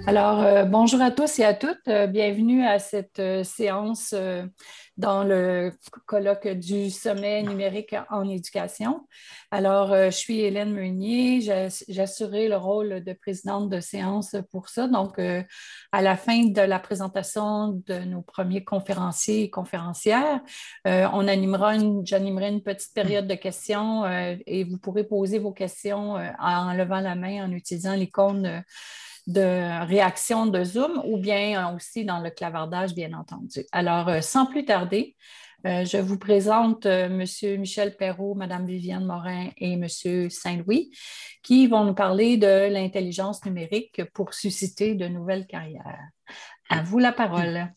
Alors, bonjour à tous et à toutes. Bienvenue à cette séance dans le colloque du sommet numérique en éducation. Alors, je suis Hélène Meunier. J'assurerai le rôle de présidente de séance pour ça. Donc, à la fin de la présentation de nos premiers conférenciers et conférencières, j'animerai une petite période de questions et vous pourrez poser vos questions en levant la main en utilisant l'icône de réaction de Zoom ou bien aussi dans le clavardage, bien entendu. Alors, sans plus tarder, je vous présente M. Michel Perrault, Mme Viviane Morin et M. Saint-Louis qui vont nous parler de l'intelligence numérique pour susciter de nouvelles carrières. À vous la parole.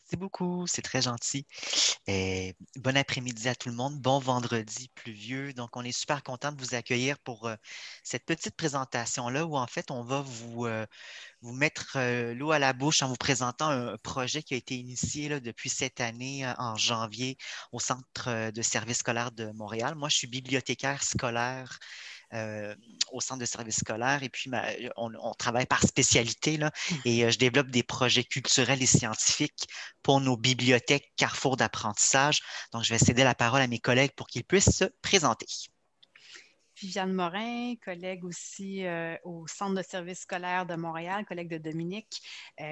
Merci beaucoup, c'est très gentil. Bon après-midi à tout le monde. Bon vendredi pluvieux. Donc, on est super content de vous accueillir pour cette petite présentation-là où, en fait, on va vous mettre l'eau à la bouche en vous présentant un projet qui a été initié là, depuis cette année, en janvier, au Centre de services scolaires de Montréal. Moi, je suis bibliothécaire scolaire euh, au centre de services scolaires. Et puis, on travaille par spécialité là, et je développe des projets culturels et scientifiques pour nos bibliothèques Carrefour d'apprentissage. Donc, je vais céder la parole à mes collègues pour qu'ils puissent se présenter. Viviane Morin, collègue aussi au Centre de services scolaires de Montréal, collègue de Dominique,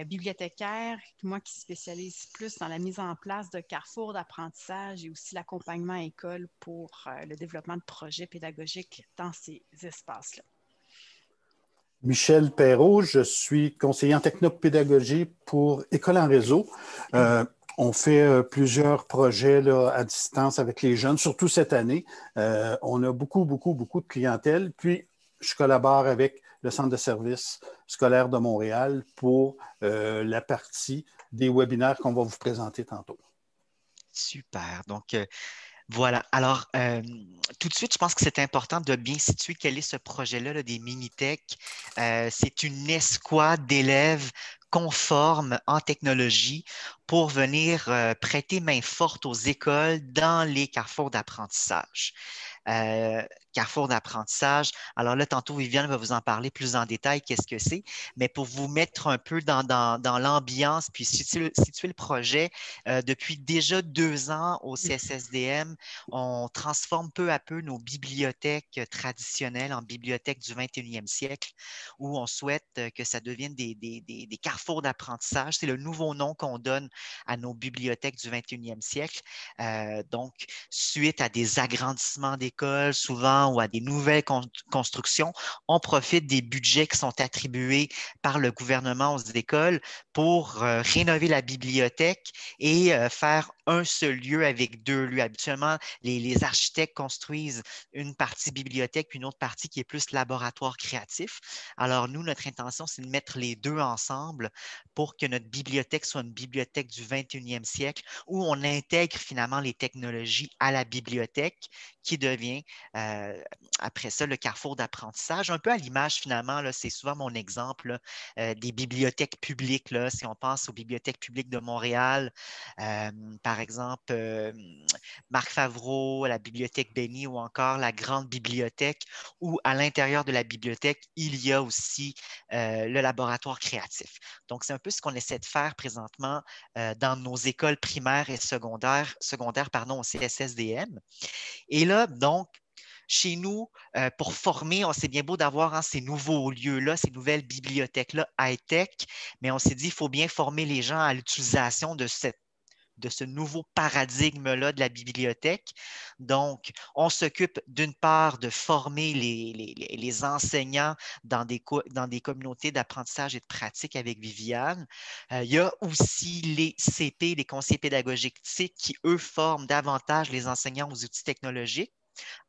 bibliothécaire, moi qui spécialise plus dans la mise en place de carrefours d'apprentissage et aussi l'accompagnement à école pour le développement de projets pédagogiques dans ces espaces-là. Michel Perrault, je suis conseiller en technopédagogie pour École en réseau. On fait plusieurs projets là, à distance avec les jeunes, surtout cette année. On a beaucoup de clientèle. Puis, je collabore avec le Centre de services scolaires de Montréal pour la partie des webinaires qu'on va vous présenter tantôt. Super. Donc, voilà. Alors, tout de suite, je pense que c'est important de bien situer quel est ce projet-là là, des Minitech. C'est une escouade d'élèves conformes en technologie pour venir prêter main forte aux écoles dans les carrefours d'apprentissage. Euh, Carrefour d'apprentissage. Alors là, tantôt, Viviane va vous en parler plus en détail, qu'est-ce que c'est, mais pour vous mettre un peu dans l'ambiance, puis situer le projet, depuis déjà 2 ans au CSSDM, on transforme peu à peu nos bibliothèques traditionnelles en bibliothèques du 21e siècle, où on souhaite que ça devienne des carrefours d'apprentissage. C'est le nouveau nom qu'on donne à nos bibliothèques du 21e siècle. Donc, suite à des agrandissements d'écoles, souvent, ou à des nouvelles constructions, on profite des budgets qui sont attribués par le gouvernement aux écoles pour rénover la bibliothèque et faire un seul lieu avec 2 lieux. Habituellement, les architectes construisent une partie bibliothèque puis une autre partie qui est plus laboratoire créatif. Alors, nous, notre intention, c'est de mettre les deux ensemble pour que notre bibliothèque soit une bibliothèque du 21e siècle où on intègre finalement les technologies à la bibliothèque qui devient, après ça, le carrefour d'apprentissage. Un peu à l'image, finalement, c'est souvent mon exemple des bibliothèques publiques. Là, si on pense aux bibliothèques publiques de Montréal, par exemple, Marc Favreau, la bibliothèque Béni ou encore la grande bibliothèque, où à l'intérieur de la bibliothèque, il y a aussi le laboratoire créatif. Donc, c'est un peu ce qu'on essaie de faire présentement dans nos écoles primaires et secondaires au CSSDM. Et là, donc, chez nous, pour former, c'est bien beau d'avoir ces nouveaux lieux-là, ces nouvelles bibliothèques-là high-tech, mais on s'est dit qu'il faut bien former les gens à l'utilisation de ce nouveau paradigme-là de la bibliothèque. Donc, on s'occupe d'une part de former les enseignants dans des communautés d'apprentissage et de pratique avec Viviane. Il y a aussi les CP, les conseillers pédagogiques qui, eux, forment davantage les enseignants aux outils technologiques.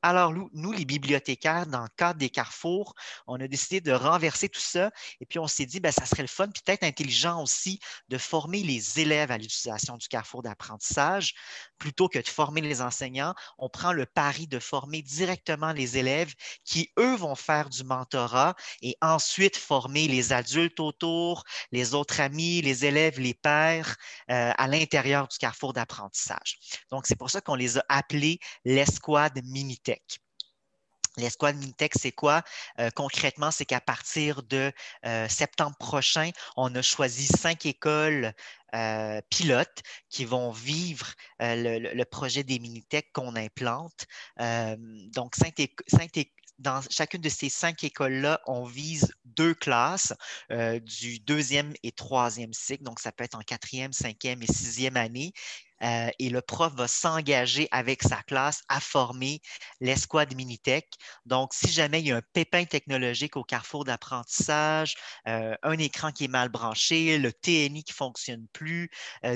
Alors, nous, les bibliothécaires, dans le cadre des carrefours, on a décidé de renverser tout ça et puis on s'est dit, ça serait le fun, puis peut-être intelligent aussi, de former les élèves à l'utilisation du carrefour d'apprentissage plutôt que de former les enseignants. On prend le pari de former directement les élèves qui, eux, vont faire du mentorat et ensuite former les adultes autour, les autres amis, les élèves, les pairs à l'intérieur du carrefour d'apprentissage. Donc, c'est pour ça qu'on les a appelés l'escouade Minitech. L'escouade Minitech, c'est quoi? Concrètement, c'est qu'à partir de septembre prochain, on a choisi 5 écoles pilotes qui vont vivre le projet des Minitech qu'on implante. Donc, dans chacune de ces 5 écoles-là, on vise 2 classes du 2e et 3e cycle. Donc, ça peut être en 4e, 5e et 6e année. Et le prof va s'engager avec sa classe à former l'escouade Minitech. Donc, si jamais il y a un pépin technologique au carrefour d'apprentissage, un écran qui est mal branché, le TNI qui ne fonctionne plus,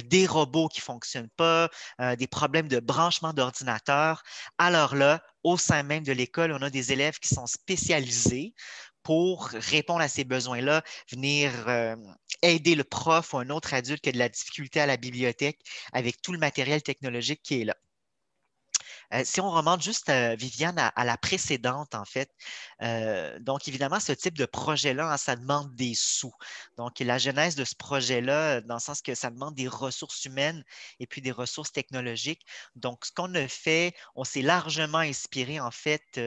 des robots qui ne fonctionnent pas, des problèmes de branchement d'ordinateur, alors là, au sein même de l'école, on a des élèves qui sont spécialisés pour répondre à ces besoins-là, venir aider le prof ou un autre adulte qui a de la difficulté à la bibliothèque avec tout le matériel technologique qui est là. Si on remonte juste, Viviane, à la précédente, en fait, donc évidemment, ce type de projet-là, hein, ça demande des sous. Donc, la genèse de ce projet-là, dans le sens que ça demande des ressources humaines et puis des ressources technologiques. Donc, ce qu'on a fait, on s'est largement inspiré, en fait,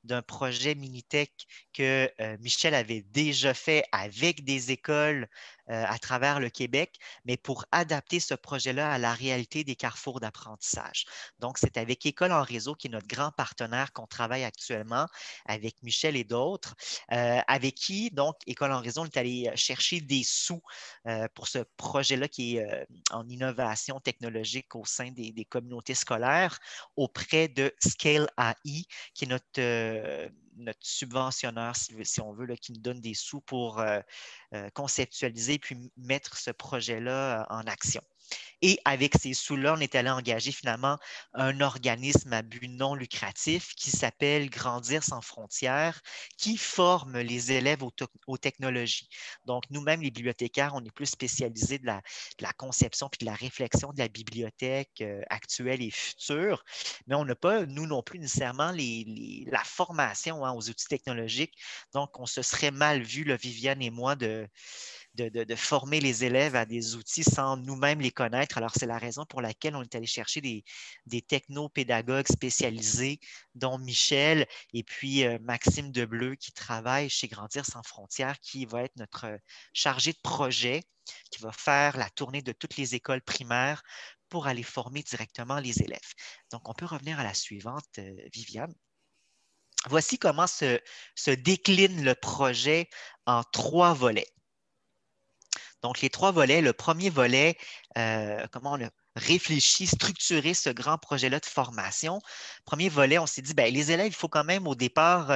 d'un projet Minitech que Michel avait déjà fait avec des écoles à travers le Québec, mais pour adapter ce projet-là à la réalité des carrefours d'apprentissage. Donc, c'est avec École en réseau, qui est notre grand partenaire qu'on travaille actuellement avec Michel et d'autres, avec qui, donc, École en réseau, on est allé chercher des sous pour ce projet-là qui est en innovation technologique au sein des communautés scolaires auprès de Scale AI, qui est notre subventionneur, si on veut, là, qui nous donne des sous pour conceptualiser puis mettre ce projet-là en action. Et avec ces sous-là, on est allé engager finalement un organisme à but non lucratif qui s'appelle Grandir sans frontières, qui forme les élèves aux technologies. Donc, nous-mêmes, les bibliothécaires, on est plus spécialisés de la conception puis de la réflexion de la bibliothèque actuelle et future, mais on n'a pas, nous non plus, nécessairement la formation hein, aux outils technologiques. Donc, on se serait mal vu, là, Viviane et moi, de former les élèves à des outils sans nous-mêmes les connaître. Alors, c'est la raison pour laquelle on est allé chercher des technopédagogues spécialisés, dont Michel et puis Maxime Debleu, qui travaille chez Grandir sans frontières, qui va être notre chargé de projet, qui va faire la tournée de toutes les écoles primaires pour aller former directement les élèves. Donc, on peut revenir à la suivante, Viviane. Voici comment se décline le projet en 3 volets. Donc, les 3 volets. Le premier volet, comment on a réfléchi, structuré ce grand projet-là de formation. Premier volet, on s'est dit, bien, les élèves, il faut quand même au départ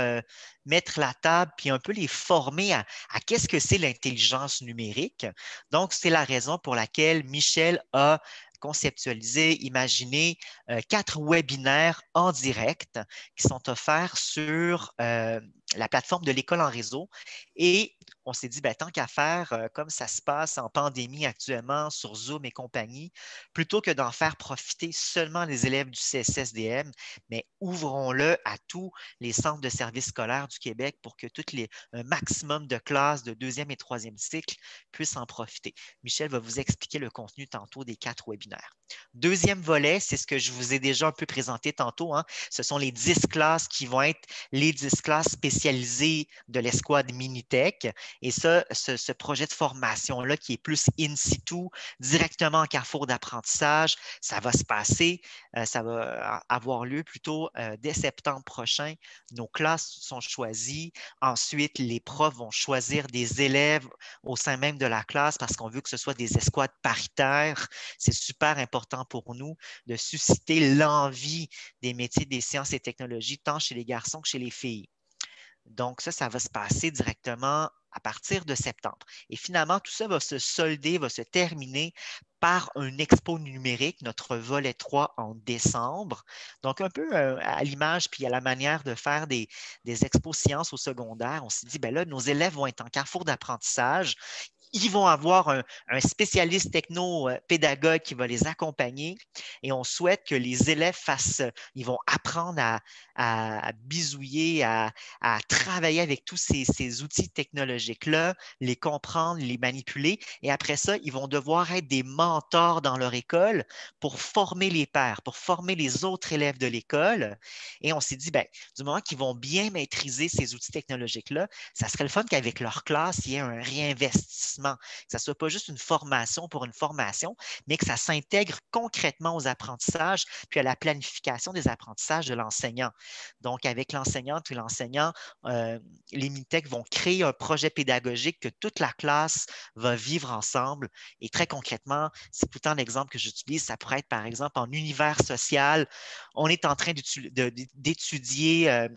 mettre la table puis un peu les former à qu'est-ce que c'est l'intelligence numérique. Donc, c'est la raison pour laquelle Michel a conceptualisé, imaginé 4 webinaires en direct qui sont offerts sur la plateforme de l'École en réseau. Et on s'est dit, ben, tant qu'à faire, comme ça se passe en pandémie actuellement sur Zoom et compagnie, plutôt que d'en faire profiter seulement les élèves du CSSDM, mais ouvrons-le à tous les centres de services scolaires du Québec pour que un maximum de classes de 2e et 3e cycle puissent en profiter. Michel va vous expliquer le contenu tantôt des 4 webinaires. Deuxième volet, c'est ce que je vous ai déjà un peu présenté tantôt. Hein. Ce sont les 10 classes qui vont être les 10 classes spécialisées de l'escouade Minitech. Et ça, ce projet de formation-là qui est plus in situ, directement en carrefour d'apprentissage, ça va se passer, ça va avoir lieu plutôt dès septembre prochain. Nos classes sont choisies. Ensuite, les profs vont choisir des élèves au sein même de la classe parce qu'on veut que ce soit des escouades paritaires. C'est super important pour nous de susciter l'envie des métiers des sciences et technologies, tant chez les garçons que chez les filles. Donc, ça va se passer directement à partir de septembre. Et finalement, tout ça va se solder, va se terminer par un expo numérique, notre volet 3 en décembre. Donc, un peu à l'image puis à la manière de faire des expos sciences au secondaire, on s'est dit, bien là, nos élèves vont être en carrefour d'apprentissage. Ils vont avoir un spécialiste techno-pédagogue qui va les accompagner et on souhaite que les élèves ils vont apprendre à bisouiller, à travailler avec tous ces outils technologiques-là, les comprendre, les manipuler et après ça, ils vont devoir être des mentors dans leur école pour former les pairs, pour former les autres élèves de l'école. Et on s'est dit, ben, du moment qu'ils vont bien maîtriser ces outils technologiques-là, ça serait le fun qu'avec leur classe, il y ait un réinvestissement, que ça ne soit pas juste une formation pour une formation, mais que ça s'intègre concrètement aux apprentissages puis à la planification des apprentissages de l'enseignant. Donc, avec l'enseignante ou l'enseignant, les Minitech vont créer un projet pédagogique que toute la classe va vivre ensemble. Et très concrètement, c'est tout le temps l'exemple que j'utilise, ça pourrait être par exemple en univers social, on est en train d'étudier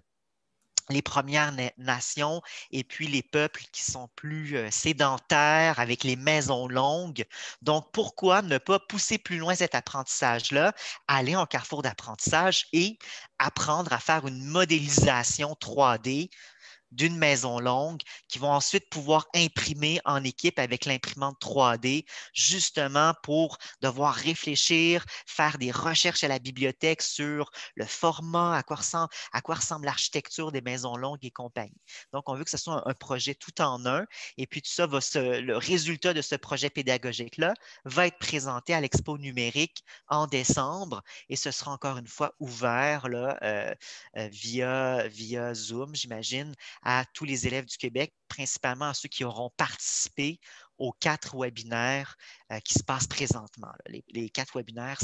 les Premières Nations et puis les peuples qui sont plus sédentaires avec les maisons longues. Donc, pourquoi ne pas pousser plus loin cet apprentissage-là, aller en carrefour d'apprentissage et apprendre à faire une modélisation 3D d'une maison longue qui vont ensuite pouvoir imprimer en équipe avec l'imprimante 3D, justement pour devoir réfléchir, faire des recherches à la bibliothèque sur le format, à quoi ressemble l'architecture des maisons longues et compagnie. Donc, on veut que ce soit un projet tout en un et puis tout ça, le résultat de ce projet pédagogique-là va être présenté à l'Expo numérique en décembre et ce sera encore une fois ouvert là, via Zoom, j'imagine, à tous les élèves du Québec, principalement à ceux qui auront participé aux 4 webinaires qui se passent présentement. Les 4 webinaires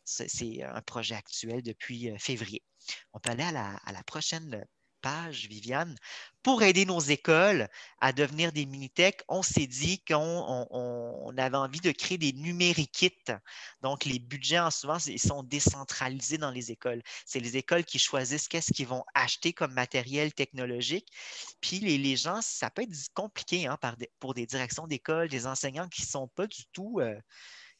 c'est un projet actuel depuis février. On peut aller à la prochaine page, Viviane. Pour aider nos écoles à devenir des Minitech, on s'est dit qu'on avait envie de créer des numérikits. Donc, les budgets, souvent, ils sont décentralisés dans les écoles. C'est les écoles qui choisissent qu'est-ce qu'ils vont acheter comme matériel technologique. Puis, les gens, ça peut être compliqué hein, pour des directions d'école, des enseignants qui ne sont pas du tout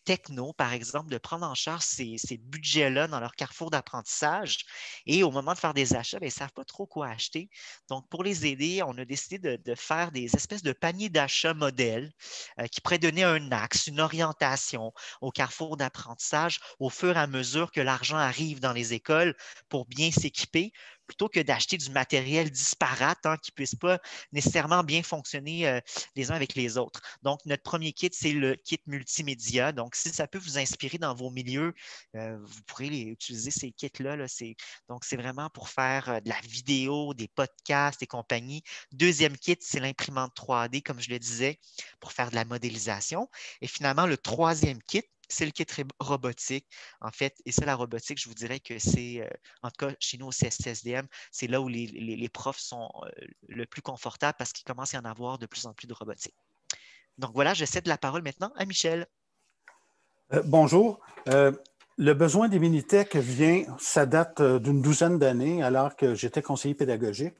techno, par exemple, de prendre en charge ces budgets-là dans leur carrefour d'apprentissage. Et au moment de faire des achats, bien, ils ne savent pas trop quoi acheter. Donc, pour les aider, on a décidé de faire des espèces de paniers d'achat modèles qui pourraient donner un axe, une orientation au carrefour d'apprentissage au fur et à mesure que l'argent arrive dans les écoles pour bien s'équiper, plutôt que d'acheter du matériel disparate hein, qui ne puisse pas nécessairement bien fonctionner les uns avec les autres. Donc, notre premier kit, c'est le kit multimédia. Donc, si ça peut vous inspirer dans vos milieux, vous pourrez utiliser ces kits-là. Donc, c'est vraiment pour faire de la vidéo, des podcasts et compagnie. Deuxième kit, c'est l'imprimante 3D, comme je le disais, pour faire de la modélisation. Et finalement, le troisième kit, c'est le kit robotique, en fait. Et ça, la robotique, je vous dirais que c'est, en tout cas, chez nous au CSTSDM, c'est là où les profs sont le plus confortables parce qu'il commence à y en avoir de plus en plus de robotique. Donc voilà, je cède la parole maintenant à Michel. Bonjour. Le besoin des Minitech ça date d'une douzaine d'années, alors que j'étais conseiller pédagogique.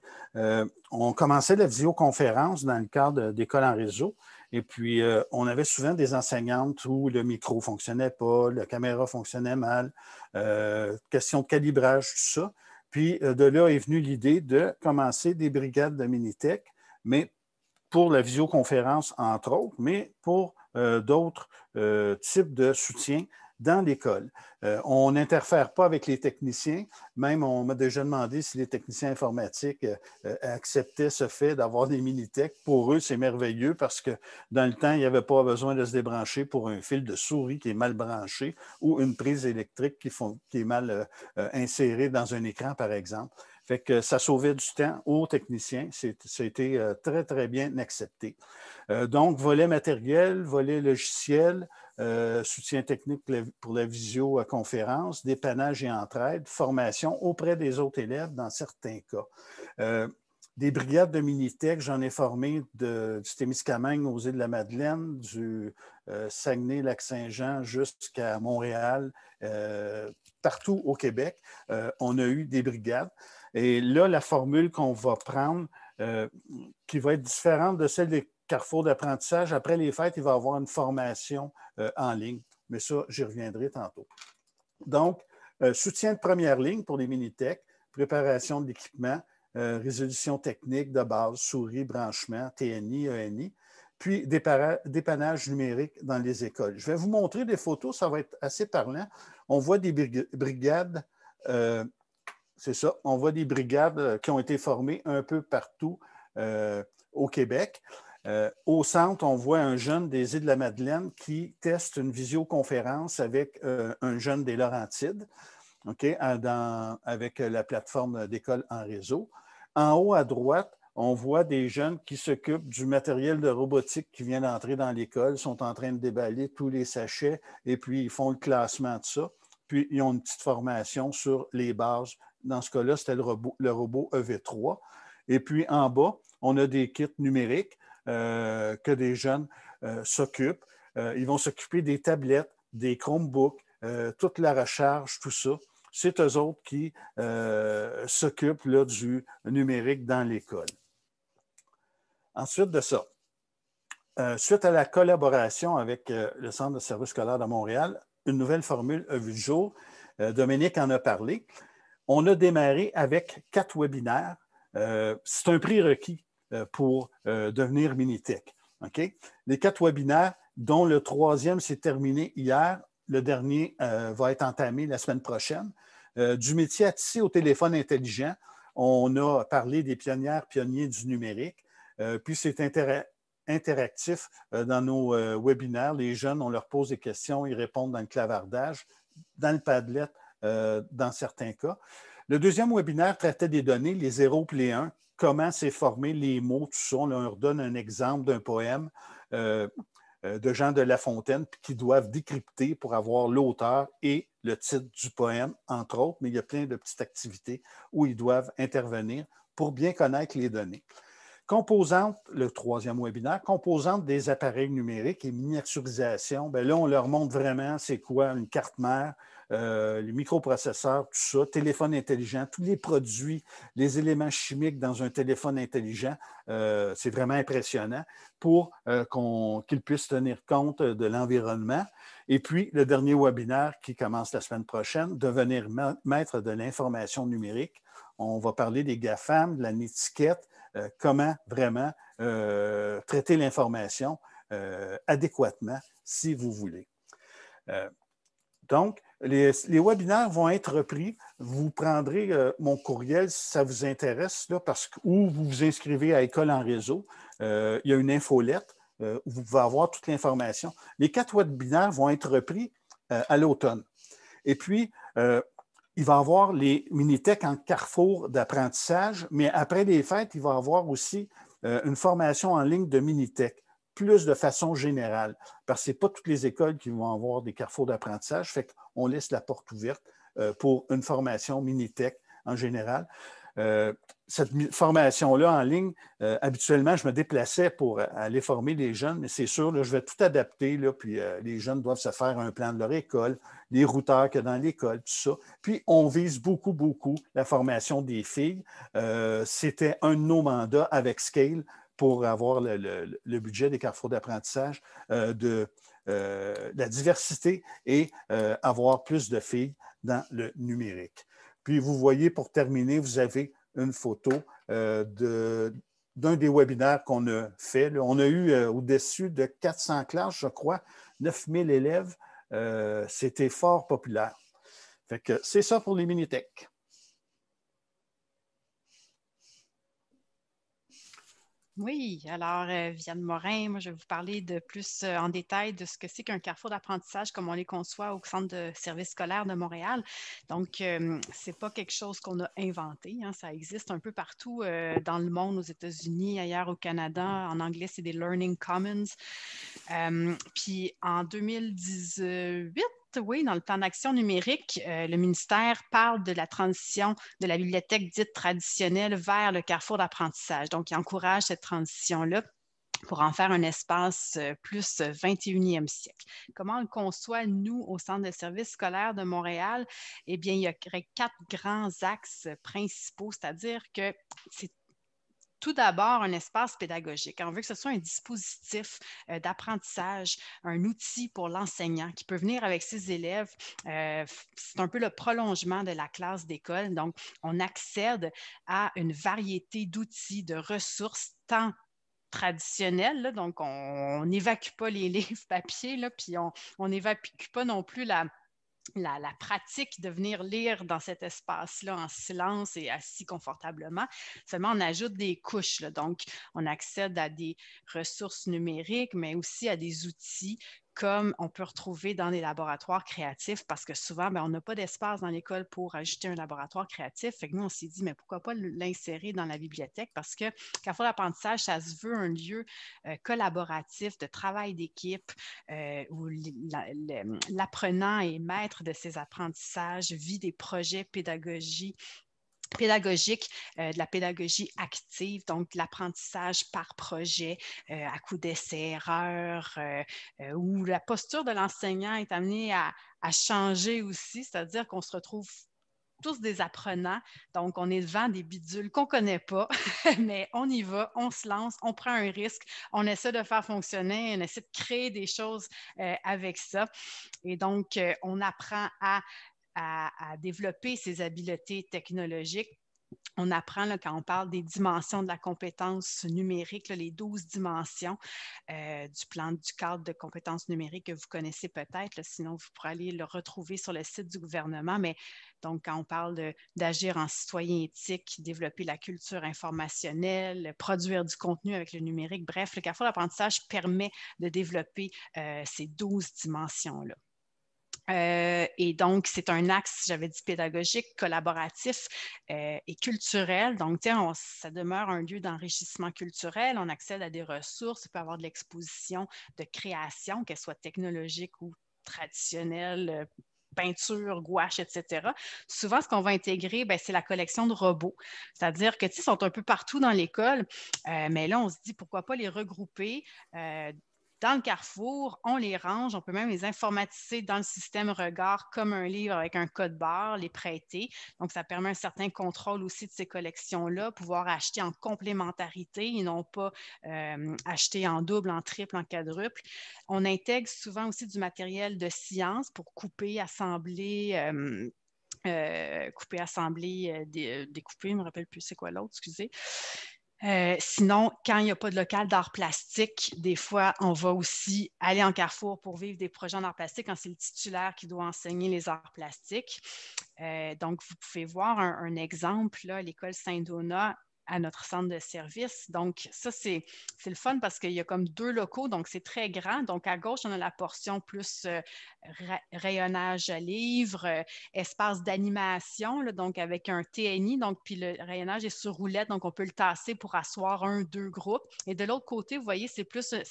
On commençait la visioconférence dans le cadre d'écoles en réseau. Et puis, on avait souvent des enseignantes où le micro ne fonctionnait pas, la caméra fonctionnait mal, question de calibrage, tout ça. Puis, de là est venue l'idée de commencer des brigades de Minitech, mais pour la visioconférence, entre autres, mais pour d'autres types de soutien dans l'école. On n'interfère pas avec les techniciens. Même, on m'a déjà demandé si les techniciens informatiques acceptaient ce fait d'avoir des Minitech. Pour eux, c'est merveilleux parce que dans le temps, il n'y avait pas besoin de se débrancher pour un fil de souris qui est mal branché ou une prise électrique qui est mal insérée dans un écran, par exemple. Fait que ça sauvait du temps aux techniciens. C'était très, très bien accepté. Donc, volet matériel, volet logiciel, soutien technique pour la visioconférence, dépannage et entraide, formation auprès des autres élèves dans certains cas. Des brigades de Minitech, j'en ai formé du Témiscamingue aux Îles-de-la-Madeleine, du Saguenay-Lac-Saint-Jean jusqu'à Montréal, partout au Québec. On a eu des brigades. Et là, la formule qu'on va prendre, qui va être différente de celle des carrefours d'apprentissage, après les fêtes, il va y avoir une formation en ligne. Mais ça, j'y reviendrai tantôt. Donc, soutien de première ligne pour les Minitech, préparation de l'équipement, résolution technique de base, souris, branchement, TNI, ENI. puis dépannage numérique dans les écoles. Je vais vous montrer des photos, ça va être assez parlant. On voit des brigades, c'est ça, on voit des brigades qui ont été formées un peu partout au Québec. Au centre, on voit un jeune des Îles-de-la-Madeleine qui teste une visioconférence avec un jeune des Laurentides, okay, avec la plateforme d'école en réseau. En haut à droite, on voit des jeunes qui s'occupent du matériel de robotique qui vient d'entrer dans l'école, sont en train de déballer tous les sachets et puis ils font le classement de ça. Puis ils ont une petite formation sur les bases. Dans ce cas-là, c'était le robot EV3. Et puis en bas, on a des kits numériques que des jeunes s'occupent. Ils vont s'occuper des tablettes, des Chromebooks, toute la recharge, tout ça. C'est eux autres qui s'occupent là, du numérique dans l'école. Ensuite de ça, suite à la collaboration avec le Centre de services scolaires de Montréal, une nouvelle formule a vu le jour. Dominique en a parlé. On a démarré avec 4 webinaires. C'est un prérequis pour devenir Minitech. Okay? Les 4 webinaires, dont le 3e s'est terminé hier, le dernier va être entamé la semaine prochaine. Du métier à tisser au téléphone intelligent, on a parlé des pionniers du numérique. Puis c'est interactif dans nos webinaires. Les jeunes, on leur pose des questions, ils répondent dans le clavardage, dans le Padlet, dans certains cas. Le 2e webinaire traitait des données, les 0 et les 1, comment c'est formé, les mots, tout ça. On leur donne un exemple d'un poème de Jean de La Fontaine qui doivent décrypter pour avoir l'auteur et le titre du poème, entre autres, mais il y a plein de petites activités où ils doivent intervenir pour bien connaître les données. Composante, le 3e webinaire, composante des appareils numériques et miniaturisation, bien là, on leur montre vraiment c'est quoi une carte mère, les microprocesseurs, tout ça, téléphone intelligent, tous les produits, les éléments chimiques dans un téléphone intelligent, c'est vraiment impressionnant pour qu'ils puissent tenir compte de l'environnement. Et puis, le dernier webinaire qui commence la semaine prochaine, devenir maître de l'information numérique. On va parler des GAFAM, de la netiquette, comment vraiment traiter l'information adéquatement, si vous voulez. Donc, les webinaires vont être repris. Vous prendrez mon courriel si ça vous intéresse, là, ou vous vous inscrivez à École en réseau. Il y a une infolette où vous pouvez avoir toute l'information. Les 4 webinaires vont être repris à l'automne. Et puis, il va y avoir les Minitech en carrefour d'apprentissage, mais après les fêtes, il va y avoir aussi une formation en ligne de Minitech, plus de façon générale, parce que ce n'est pas toutes les écoles qui vont avoir des carrefours d'apprentissage, fait qu'on laisse la porte ouverte pour une formation Minitech en général. Cette formation-là en ligne, habituellement, je me déplaçais pour aller former les jeunes, mais c'est sûr, là, je vais tout adapter, là, puis les jeunes doivent se faire un plan de leur école, les routeurs qu'il y a dans l'école, tout ça. Puis, on vise beaucoup, beaucoup la formation des filles. C'était un de nos mandats avec Scale pour avoir le budget des carrefours d'apprentissage, de la diversité et avoir plus de filles dans le numérique. Puis, vous voyez, pour terminer, vous avez une photo d'un des webinaires qu'on a fait. Là. On a eu au-dessus de 400 classes, je crois, 9000 élèves. C'était fort populaire. Fait que c'est ça pour les Minitech. Oui, alors, Viviane Morin, moi, je vais vous parler de plus en détail de ce que c'est qu'un carrefour d'apprentissage comme on les conçoit au Centre de services scolaires de Montréal. Donc, ce n'est pas quelque chose qu'on a inventé, hein, ça existe un peu partout dans le monde, aux États-Unis, ailleurs au Canada. En anglais, c'est des Learning Commons. Puis, en 2018, oui, dans le plan d'action numérique, le ministère parle de la transition de la bibliothèque dite traditionnelle vers le carrefour d'apprentissage. Donc, il encourage cette transition-là pour en faire un espace plus 21e siècle. Comment on le conçoit, nous, au Centre de services scolaires de Montréal? Eh bien, il y aurait 4 grands axes principaux, c'est-à-dire que c'est tout d'abord un espace pédagogique. On veut que ce soit un dispositif d'apprentissage, un outil pour l'enseignant qui peut venir avec ses élèves. C'est un peu le prolongement de la classe d'école. Donc, on accède à une variété d'outils, de ressources, tant traditionnelle, là, donc on n'évacue pas les livres papier, là, puis on n'évacue pas non plus la pratique de venir lire dans cet espace-là en silence et assis confortablement. Seulement, on ajoute des couches, là. Donc, on accède à des ressources numériques, mais aussi à des outils comme on peut retrouver dans les laboratoires créatifs, parce que souvent, on n'a pas d'espace dans l'école pour ajouter un laboratoire créatif. Fait que nous, on s'est dit, mais pourquoi pas l'insérer dans la bibliothèque? Parce que Carrefour d'apprentissage, ça se veut un lieu collaboratif, de travail d'équipe, où l'apprenant est maître de ses apprentissages, vit des projets pédagogiques, de la pédagogie active, donc l'apprentissage par projet, à coup d'essais-erreurs, où la posture de l'enseignant est amenée à changer aussi, c'est-à-dire qu'on se retrouve tous des apprenants, donc on est devant des bidules qu'on ne connaît pas, mais on y va, on se lance, on prend un risque, on essaie de faire fonctionner, on essaie de créer des choses avec ça. Et donc, on apprend à développer ses habiletés technologiques. On apprend, là, quand on parle des dimensions de la compétence numérique, là, les 12 dimensions du cadre de compétences numériques que vous connaissez peut-être, là, sinon vous pourrez aller le retrouver sur le site du gouvernement. Mais donc, quand on parle d'agir en citoyen éthique, développer la culture informationnelle, produire du contenu avec le numérique, bref, le Carrefour d'apprentissage permet de développer ces 12 dimensions-là. Et donc, c'est un axe, j'avais dit, pédagogique, collaboratif et culturel. Donc, ça demeure un lieu d'enrichissement culturel. On accède à des ressources. Il peut y avoir de l'exposition, de création, qu'elle soit technologique ou traditionnelle, peinture, gouache, etc. Souvent, ce qu'on va intégrer, c'est la collection de robots. C'est-à-dire que, ils sont un peu partout dans l'école, mais là, on se dit, pourquoi pas les regrouper dans le Carrefour, on les range, on peut même les informatiser dans le système Regard comme un livre avec un code barre, les prêter. Donc, ça permet un certain contrôle aussi de ces collections-là, pouvoir acheter en complémentarité et non pas acheter en double, en triple, en quadruple. On intègre souvent aussi du matériel de science pour couper, assembler, découper, je ne me rappelle plus c'est quoi l'autre, excusez. Sinon, quand il n'y a pas de local d'art plastique, des fois, on va aussi aller en Carrefour pour vivre des projets en art plastique quand c'est le titulaire qui doit enseigner les arts plastiques. Donc, vous pouvez voir un exemple, là, à l'école Saint-Donat, à notre centre de service. Donc, ça, c'est le fun parce qu'il y a comme 2 locaux, donc c'est très grand. Donc, à gauche, on a la portion plus rayonnage à livres, espace d'animation, donc avec un TNI, donc puis le rayonnage est sur roulette, donc on peut le tasser pour asseoir 1-2 groupes. Et de l'autre côté, vous voyez, ça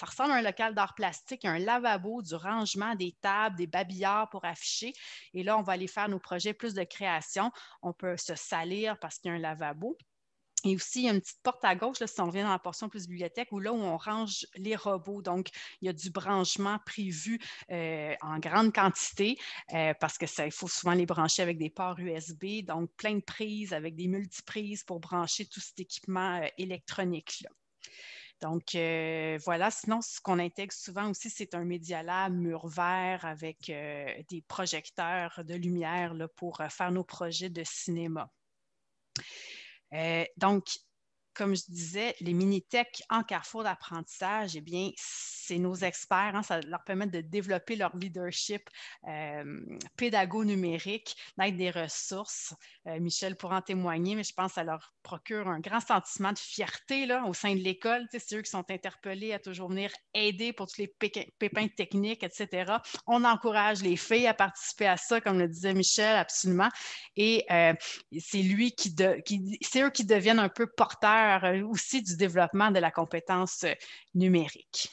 ressemble à un local d'art plastique, un lavabo, du rangement, des tables, des babillards pour afficher. Et là, on va aller faire nos projets plus de création. On peut se salir parce qu'il y a un lavabo. Et aussi, il y a une petite porte à gauche, là, si on revient dans la portion plus bibliothèque, où on range les robots. Donc, il y a du branchement prévu en grande quantité parce que il faut souvent les brancher avec des ports USB. Donc, plein de prises avec des multiprises pour brancher tout cet équipement électronique-là. Donc, voilà. Sinon, ce qu'on intègre souvent aussi, c'est un Media Lab mur vert avec des projecteurs de lumière là, pour faire nos projets de cinéma. Donc, comme je disais, les mini-tech en Carrefour d'apprentissage, eh bien, c'est nos experts, hein, ça leur permet de développer leur leadership pédago-numérique, d'être des ressources. Michel pourra en témoigner, mais je pense que ça leur procure un grand sentiment de fierté là, au sein de l'école. C'est eux qui sont interpellés à toujours venir aider pour tous les pépins techniques, etc. On encourage les filles à participer à ça, comme le disait Michel, absolument. Et c'est c'est eux qui deviennent un peu porteurs aussi du développement de la compétence numérique.